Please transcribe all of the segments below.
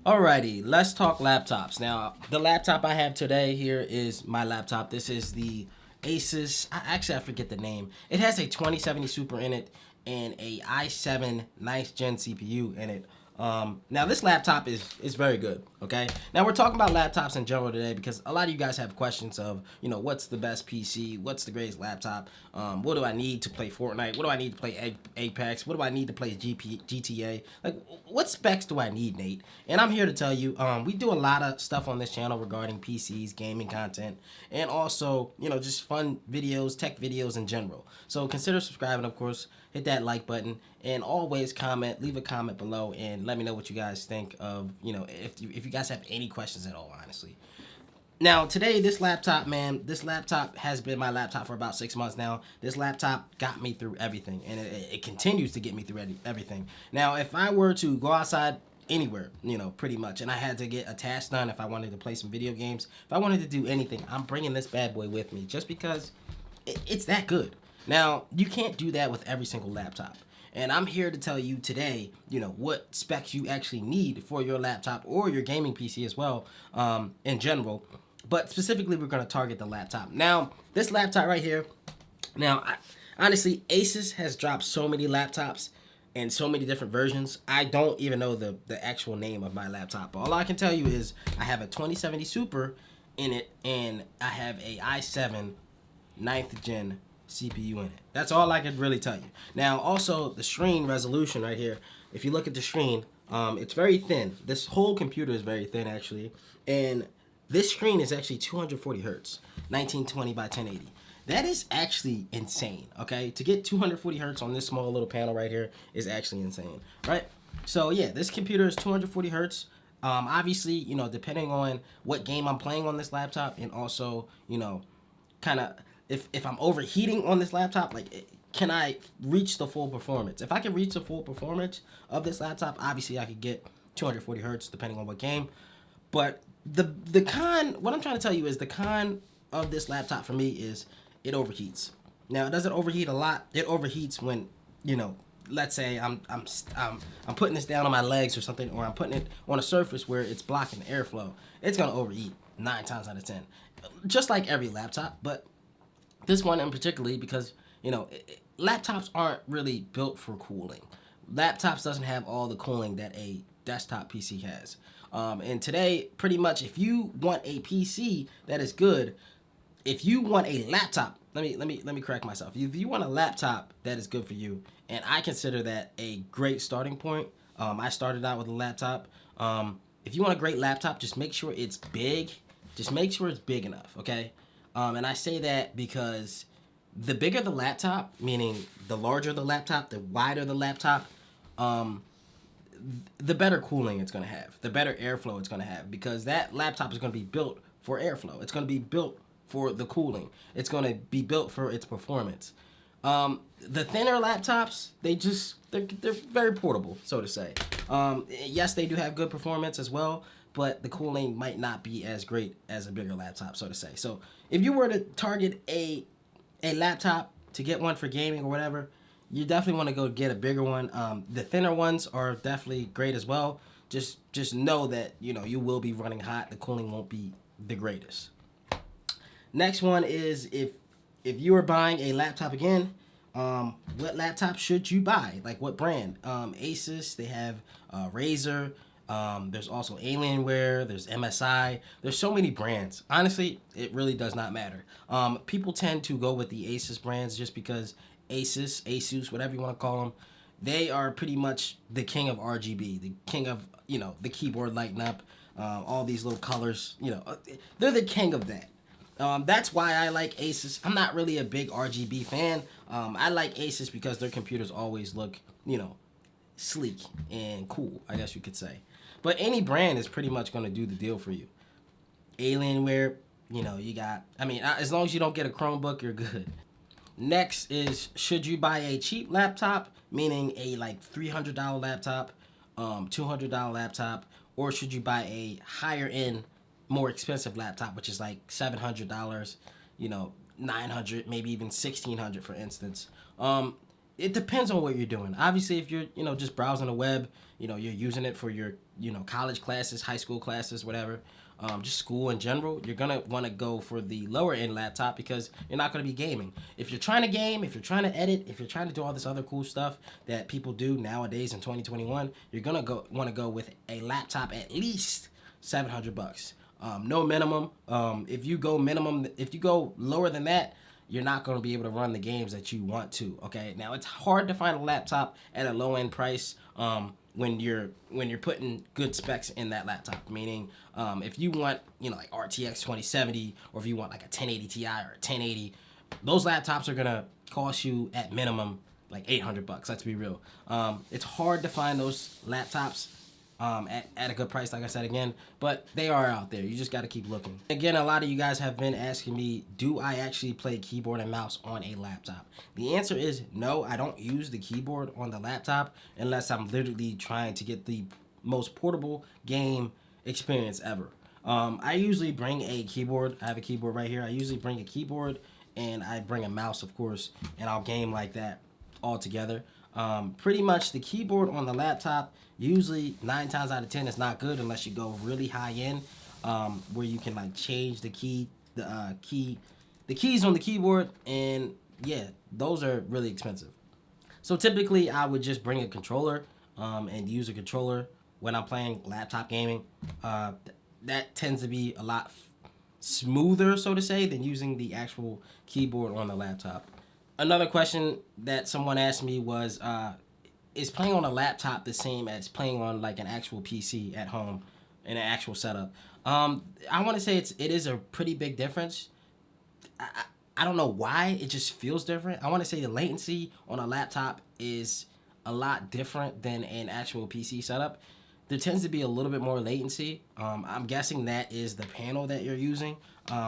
Alrighty, let's talk laptops. Now, the laptop I have today here is my laptop. This is the Asus. I forget the name. It has a 2070 Super in it and a i7 ninth gen CPU in it. Now this laptop is very good. Okay. Now we're talking about laptops in general today because a lot of you guys have questions of what's the best PC, what's the greatest laptop, what do I need to play Fortnite, what do I need to play Apex, what do I need to play GTA, like what specs do I need, Nate? And I'm here to tell you, we do a lot of stuff on this channel regarding PCs, gaming content, and also just fun videos, tech videos in general. So consider subscribing, of course. Hit that like button and always comment, leave a comment below and let me know what you guys think of, if you guys have any questions at all, honestly. Now, today, this laptop, man, this laptop has been my laptop for about 6 months now. This laptop got me through everything, and it continues to get me through everything. Now, if I were to go outside anywhere, pretty much, and I had to get a task done, if I wanted to play some video games, if I wanted to do anything, I'm bringing this bad boy with me just because it's that good. Now, you can't do that with every single laptop. And I'm here to tell you today, what specs you actually need for your laptop or your gaming PC as well, in general. But specifically, we're going to target the laptop. Now, this laptop right here, honestly, Asus has dropped so many laptops and so many different versions. I don't even know the actual name of my laptop. All I can tell you is I have a 2070 Super in it, and I have a i7 ninth gen CPU in it. That's all I could really tell you. Now, also the screen resolution right here. If you look at the screen, it's very thin. This whole computer is very thin actually, and this screen is actually 240 hertz, 1920 by 1080. That is actually insane. Okay, to get 240 hertz on this small little panel right here is actually insane, right? So yeah, this computer is 240 hertz. Obviously, depending on what game I'm playing on this laptop, and also, kind of if I'm overheating on this laptop, can I reach the full performance? If I can reach the full performance of this laptop, obviously I could get 240 hertz depending on what game. But the con, what I'm trying to tell you is the con of this laptop for me is it overheats. Now it doesn't overheat a lot. It overheats when let's say I'm putting this down on my legs or something, or I'm putting it on a surface where it's blocking the airflow. It's gonna overheat 9 times out of 10, just like every laptop. But this one in particularly because laptops aren't really built for cooling. Laptops doesn't have all the cooling that a desktop PC has. And today, pretty much, if you want a PC that is good, if you want a laptop, let me correct myself. If you want a laptop that is good for you, and I consider that a great starting point. I started out with a laptop. If you want a great laptop, just make sure it's big. Just make sure it's big enough, okay? And I say that because the bigger the laptop, meaning the larger the laptop, the wider the laptop, the better cooling it's going to have, the better airflow it's going to have, because that laptop is going to be built for airflow. It's going to be built for the cooling. It's going to be built for its performance. The thinner laptops, they're very portable, so to say. Yes, they do have good performance as well, but the cooling might not be as great as a bigger laptop, so to say. So if you were to target a laptop to get one for gaming or whatever, you definitely want to go get a bigger one. The thinner ones are definitely great as well. Just know that you will be running hot. The cooling won't be the greatest. Next one is if you are buying a laptop again, what laptop should you buy? Like what brand? Asus, they have Razer. There's also Alienware. There's MSI. There's so many brands. Honestly, it really does not matter. People tend to go with the Asus brands just because Asus, whatever you want to call them, they are pretty much the king of RGB, the king of the keyboard lighting up, all these little colors. They're the king of that. That's why I like Asus. I'm not really a big RGB fan. I like Asus because their computers always look, sleek and cool, I guess you could say. But any brand is pretty much going to do the deal for you. Alienware, you got, as long as you don't get a Chromebook, you're good. Next is, should you buy a cheap laptop, meaning a $300 laptop, $200 laptop, or should you buy a higher end, more expensive laptop, which is like $700, $900, maybe even $1,600 for instance. it depends on what you're doing. Obviously, if you're, just browsing the web, you're using it for your, college classes, high school classes, whatever, just school in general, you're going to want to go for the lower end laptop because you're not going to be gaming. If you're trying to game, if you're trying to edit, if you're trying to do all this other cool stuff that people do nowadays in 2021, you're going to want to go with a laptop at least $700. No minimum. If you go lower than that, you're not going to be able to run the games that you want to. Okay, now it's hard to find a laptop at a low end price when you're putting good specs in that laptop. Meaning, if you want like RTX 2070, or if you want like a 1080 Ti or a 1080, those laptops are gonna cost you at minimum like $800. Let's be real. It's hard to find those laptops at a good price, like I said again, but they are out there. You just got to keep looking. Again, a lot of you guys have been asking me, do I actually play keyboard and mouse on a laptop? The answer is no, I don't use the keyboard on the laptop unless I'm literally trying to get the most portable game experience ever. I usually bring a keyboard. I have a keyboard right here. I usually bring a keyboard and I bring a mouse, of course, and I'll game like that all together. Pretty much the keyboard on the laptop, usually 9 times out of 10 is not good unless you go really high end, where you can like change the keys on the keyboard, and yeah, those are really expensive. So typically I would just bring a controller and use a controller when I'm playing laptop gaming. That tends to be a lot smoother, so to say, than using the actual keyboard on the laptop. Another question that someone asked me was, is playing on a laptop the same as playing on like an actual PC at home in an actual setup? I want to say it is a pretty big difference. I don't know why, it just feels different. I want to say the latency on a laptop is a lot different than an actual PC setup. There tends to be a little bit more latency. I'm guessing that is the panel that you're using.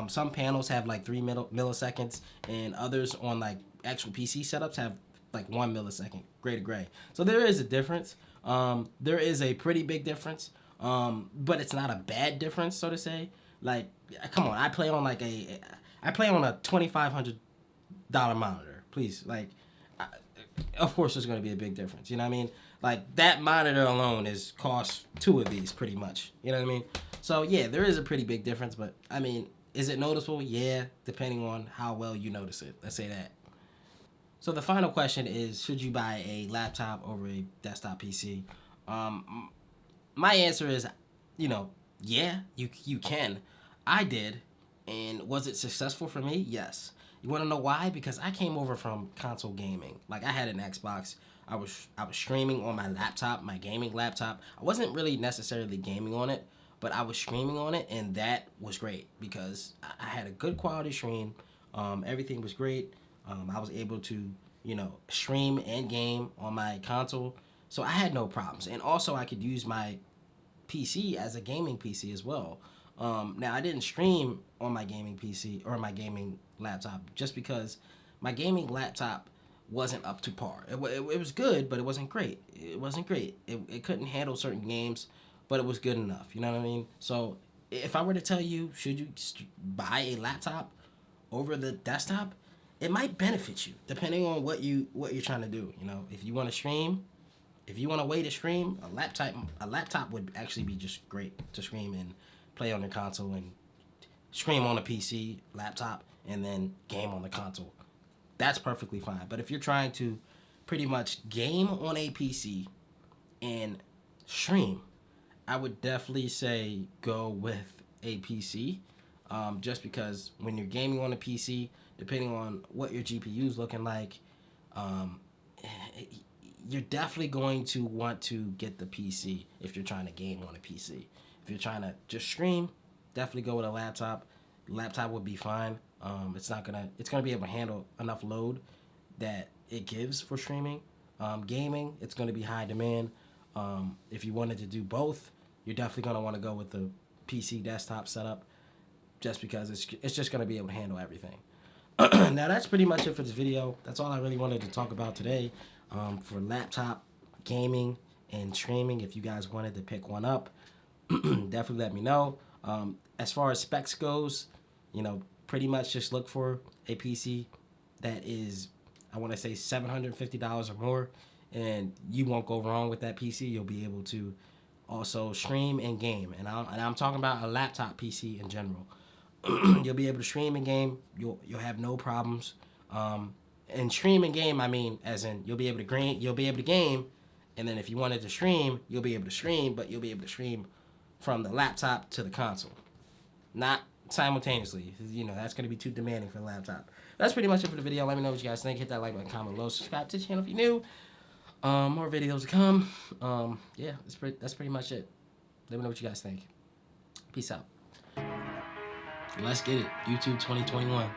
Some panels have like 3 milliseconds, and others on like actual PC setups have like 1 millisecond, gray to gray. So there is a difference. There is a pretty big difference, but it's not a bad difference, so to say. Like, come on, I play on a $2,500 monitor. Please, like, of course there's going to be a big difference. You know what I mean? Like, that monitor alone costs 2 of these pretty much. You know what I mean? So yeah, there is a pretty big difference, but I mean, is it noticeable? Yeah, depending on how well you notice it. Let's say that. So the final question is, should you buy a laptop over a desktop PC? My answer is, yeah, you can. I did, and was it successful for me? Yes. You want to know why? Because I came over from console gaming. Like, I had an Xbox. I was streaming on my laptop, my gaming laptop. I wasn't really necessarily gaming on it, but I was streaming on it, and that was great because I had a good quality stream. Everything was great. I was able to, stream and game on my console, so I had no problems. And also, I could use my PC as a gaming PC as well. Now, I didn't stream on my gaming PC or my gaming laptop just because my gaming laptop wasn't up to par. It was good, but it wasn't great. It couldn't handle certain games, but it was good enough. You know what I mean? So if I were to tell you, should you buy a laptop over the desktop, it might benefit you depending on what you're trying to do. If you want to stream, if you want a way to stream, a laptop would actually be just great to stream and play on the console and stream on a PC, laptop, and then game on the console. That's perfectly fine. But if you're trying to pretty much game on a PC and stream, I would definitely say go with a PC. Just because when you're gaming on a PC, depending on what your GPU is looking like, you're definitely going to want to get the PC if you're trying to game on a PC. If you're trying to just stream, definitely go with a laptop. Laptop would be fine. It's gonna be able to handle enough load that it gives for streaming. Gaming, it's gonna be high demand. If you wanted to do both, you're definitely gonna want to go with the PC desktop setup, just because it's just gonna be able to handle everything. Now that's pretty much it for this video. That's all I really wanted to talk about today. For laptop gaming and streaming, if you guys wanted to pick one up, definitely let me know. As far as specs goes, pretty much just look for a PC that is I want to say $750 or more, and you won't go wrong with that PC. You'll be able to also stream and game, and I'm talking about a laptop PC in general. You'll be able to stream and game. You'll have no problems. And stream and game, I mean, as in you'll be able to game, and then if you wanted to stream, you'll be able to stream, but you'll be able to stream from the laptop to the console, not simultaneously. You know, that's going to be too demanding for the laptop. That's pretty much it for the video. Let me know what you guys think. Hit that like button, comment below, subscribe to the channel if you're new. More videos to come. Yeah, that's pretty much it. Let me know what you guys think. Peace out. Let's get it. YouTube 2021.